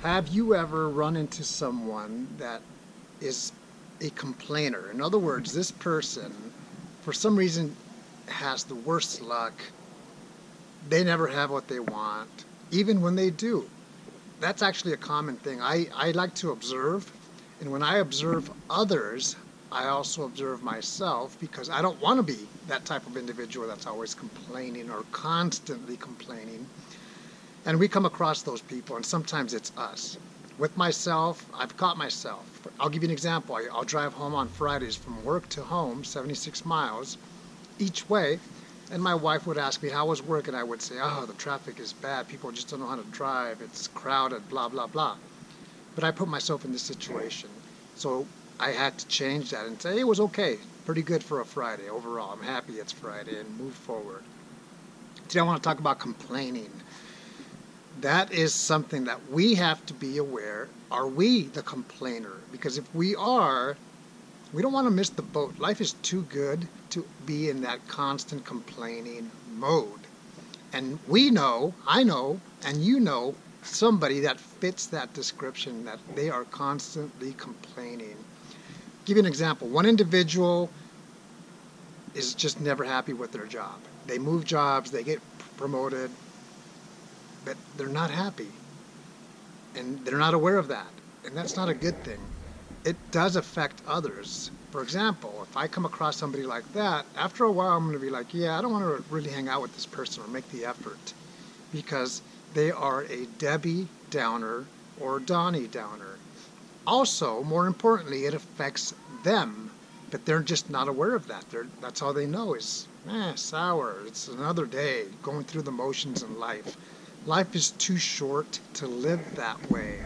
Have you ever run into someone that is a complainer? In other words, this person, for some reason, has the worst luck. They never have what they want, even when they do. That's actually a common thing. I like to observe, and when I observe others, I also observe myself because I don't want to be that type of individual that's always complaining or constantly complaining. And we come across those people, and sometimes it's us. With myself, I've caught myself. I'll give you an example. I'll drive home on Fridays from work to home, 76 miles each way, and my wife would ask me, how was work? And I would say, oh, the traffic is bad. People just don't know how to drive. It's crowded, blah, blah, blah. But I put myself in this situation. So I had to change that and say, hey, it was okay. Pretty good for a Friday overall. I'm happy it's Friday and move forward. Today I want to talk about complaining. That is something that we have to be aware. Are we the complainer? Because if we are, we don't want to miss the boat. Life is too good to be in that constant complaining mode. And we know, I know, and you know somebody that fits that description, that they are constantly complaining. Give you an example. One individual is just never happy with their job. They move jobs, they get promoted, but they're not happy. And they're not aware of that. And that's not a good thing. It does affect others. For example, if I come across somebody like that, after a while I'm going to be like, yeah, I don't want to really hang out with this person or make the effort because they are a Debbie Downer or Donnie Downer. Also, more importantly, it affects them, but they're just not aware of that. That's all they know is, sour. It's another day, going through the motions in life. Life is too short to live that way.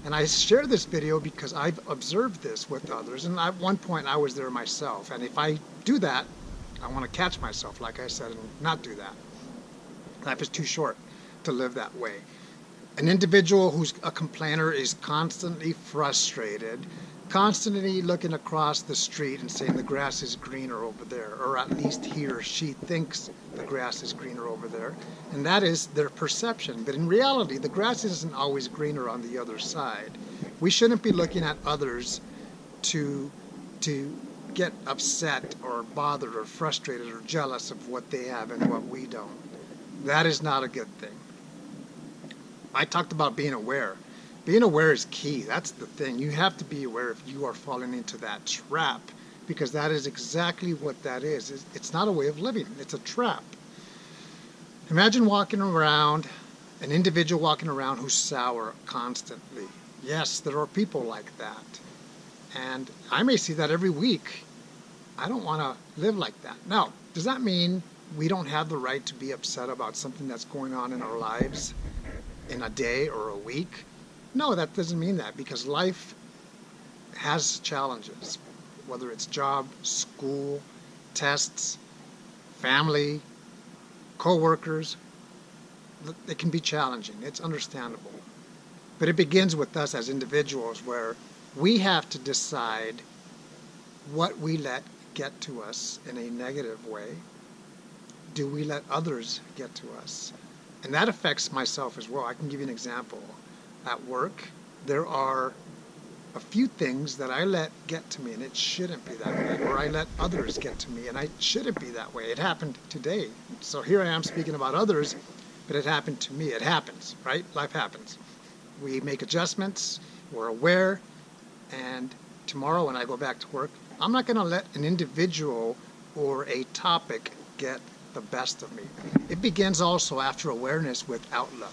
And I share this video because I've observed this with others, and at one point I was there myself. And if I do that, I want to catch myself, like I said, and not do that. Life is too short to live that way. An individual who's a complainer is constantly frustrated, constantly looking across the street and saying the grass is greener over there, or at least he or she thinks the grass is greener over there, and that is their perception. But in reality, the grass isn't always greener on the other side. We shouldn't be looking at others to get upset or bothered or frustrated or jealous of what they have and what we don't. That is not a good thing. I talked about being aware. Being aware is key. That's the thing. You have to be aware if you are falling into that trap, because that is exactly what that is. It's not a way of living. It's a trap. Imagine walking around, an individual walking around who's sour constantly. Yes, there are people like that. And I may see that every week. I don't want to live like that. Now, does that mean we don't have the right to be upset about something that's going on in our lives in a day or a week? No, that doesn't mean that, because life has challenges, whether it's job, school, tests, family, co-workers. It can be challenging. It's understandable. But it begins with us as individuals, where we have to decide what we let get to us in a negative way. Do we let others get to us? And that affects myself as well. I can give you an example. At work, there are a few things that I let get to me, and it shouldn't be that way. Or I let others get to me, and I shouldn't be that way. It happened today. So here I am speaking about others, but it happened to me. It happens, right? Life happens. We make adjustments, we're aware, and tomorrow when I go back to work, I'm not going to let an individual or a topic get the best of me. It begins also after awareness with outlook.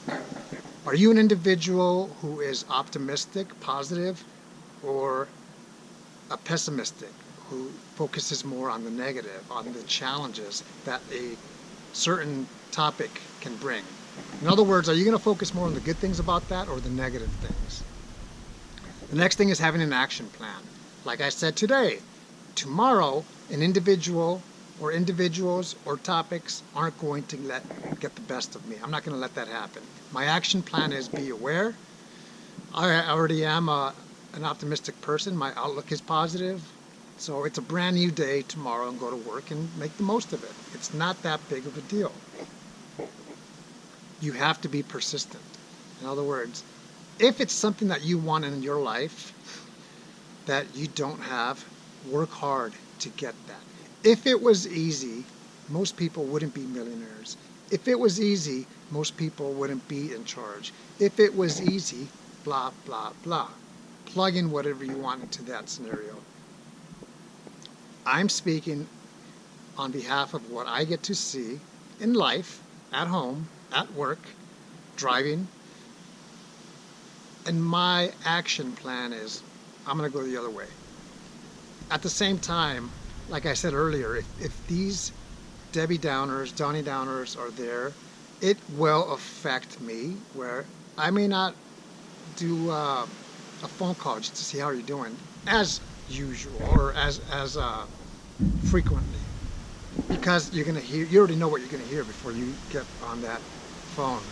Are you an individual who is optimistic, positive, or a pessimistic, who focuses more on the negative, on the challenges that a certain topic can bring? In other words, are you going to focus more on the good things about that or the negative things? The next thing is having an action plan. Like I said today, tomorrow, an individual or individuals or topics aren't going to get the best of me. I'm not going to let that happen. My action plan is be aware. I already am an optimistic person. My outlook is positive. So it's a brand new day tomorrow, and go to work and make the most of it. It's not that big of a deal. You have to be persistent. In other words, If it's something that you want in your life that you don't have, work hard to get that. If it was easy, most people wouldn't be millionaires. If it was easy, most people wouldn't be in charge. If it was easy, blah, blah, blah. Plug in whatever you want into that scenario. I'm speaking on behalf of what I get to see in life, at home, at work, driving. And my action plan is, I'm going to go the other way. At the same time, like I said earlier, if these Debbie Downers, Donnie Downers are there, it will affect me, where I may not do a phone call just to see how you're doing as usual, or as frequently, because you're gonna hear, you already know what you're gonna hear before you get on that phone.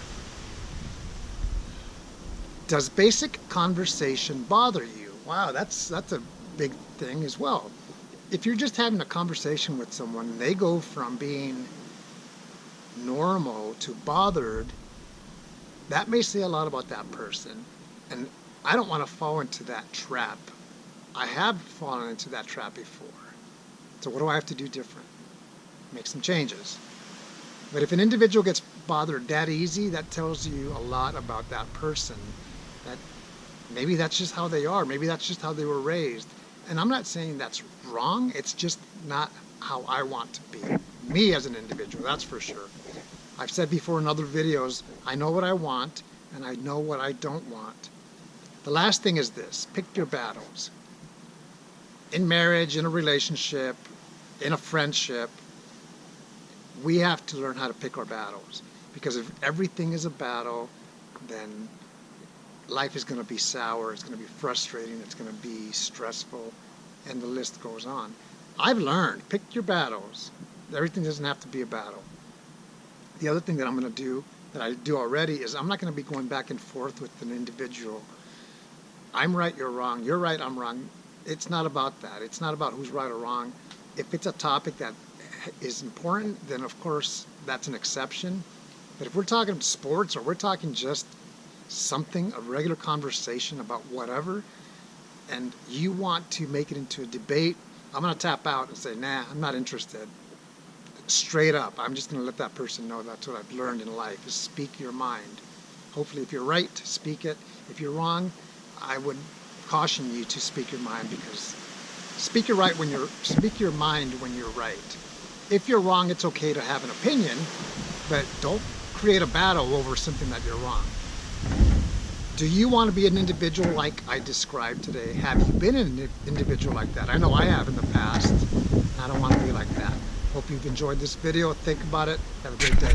Does basic conversation bother you? Wow, that's a big thing as well. If you're just having a conversation with someone and they go from being normal to bothered, that may say a lot about that person. And I don't want to fall into that trap. I have fallen into that trap before. So what do I have to do different? Make some changes. But if an individual gets bothered that easy, that tells you a lot about that person. That maybe that's just how they are. Maybe that's just how they were raised. And I'm not saying that's wrong. It's just not how I want to be. Me as an individual, that's for sure. I've said before in other videos, I know what I want and I know what I don't want. The last thing is this: pick your battles. In marriage, in a relationship, in a friendship, we have to learn how to pick our battles. Because if everything is a battle, then life is going to be sour, it's going to be frustrating, it's going to be stressful, and the list goes on. I've learned, pick your battles. Everything doesn't have to be a battle. The other thing that I'm going to do, that I do already, is I'm not going to be going back and forth with an individual. I'm right, you're wrong, you're right, I'm wrong. It's not about that. It's not about who's right or wrong. If it's a topic that is important, then of course that's an exception. But if we're talking sports, or we're talking just something, a regular conversation about whatever, and you want to make it into a debate, I'm going to tap out and say, nah, I'm not interested. Straight up, I'm just going to let that person know that's what I've learned in life, is speak your mind. Hopefully if you're right, speak it. If you're wrong, I would caution you to speak your mind, because speak your mind when you're right. If you're wrong, it's okay to have an opinion, but don't create a battle over something that you're wrong. Do you want to be an individual like I described today? Have you been an individual like that? I know I have in the past. I don't want to be like that. Hope you've enjoyed this video. Think about it. Have a great day.